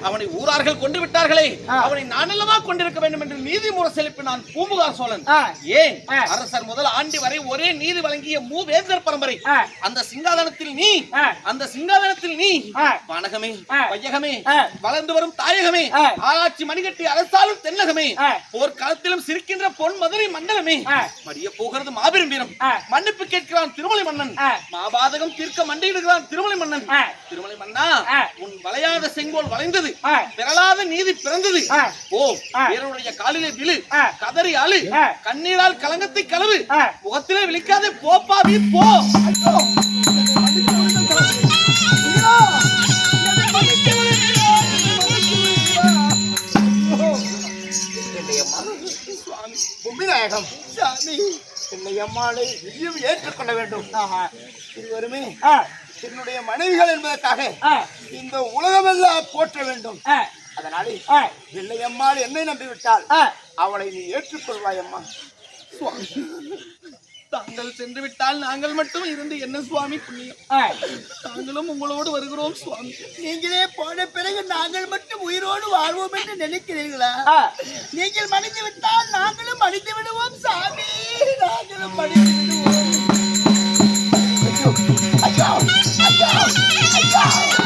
அவனை ஊரார்கள் கொண்டு விட்டார்களே, அவனை நானல்லவா கொண்டிருக்க வேண்டும் என்று நீதி முரசெலுப்பி நான் பூம்புகார் சோழன். ஏன் அரசர் முதல் ஆண்டி வரை ஒரே நீதி வழங்கிய மூவேந்தர் பரம்பரை. அந்த சிங்காதனத்தில் நீ வானகமே, வையகமே, வளர்ந்து வரும் தாயகமே, ஆராய்ச்சி மணிகட்டி அரசாலும் தென்னகமே, போர்க்காலத்திலும் சிரிக்கின்ற பொன் மதுரை மண்டலமே, மடிய போகிறது மாபெரும் வீரம், மன்னிப்பு கேட்கிறான் திருமலை மன்னன், மாபாதகம் தீர்க்க மண்டையிடுகிறான் திருமலை மன்னன். திருமலை மன்னா, உன் வளையாத செங்கோல் வளைந்தது, பிறலாத நீதி பிறந்தது. ஓ வீரனுடைய காலிலே விழு, கதறி அழு, கண்ணீரால் கலங்கத்தை கலவு, முகத்திலே விழிக்காதே போப்பா வீ போ. நாயகம் சாமி, என்னை அம்மாளை இதையும் ஏற்றுக்கொள்ள வேண்டும். இருவருமே என்னுடைய மனைவிகள் என்பதற்காக இந்த உலகமெல்லாம் போற்ற வேண்டும். அதனாலே என்னை அம்மாள் என்னை நம்பிவிட்டால் அவளை நீ ஏற்றுக்கொள்வாய் அம்மா. தாங்கள் சென்று விட்டால் நாங்கள் மட்டும் இருந்து என்ன சுவாமி புண்ணியம்? நாங்களும் உங்களோடு வருகிறோம் சுவாமி. நீங்களே போன பிறகு நாங்கள் மட்டும் உயிரோடு வாழ்வோம் என்று நினைக்கிறீர்களா? நீங்கள் மடிந்து விட்டால் நாங்களும் மடிந்து விடுவோம் சாமி, நாங்களும் மடிந்து விடுவோம். ஐயோ ஐயோ ஐயோ ஐயோ.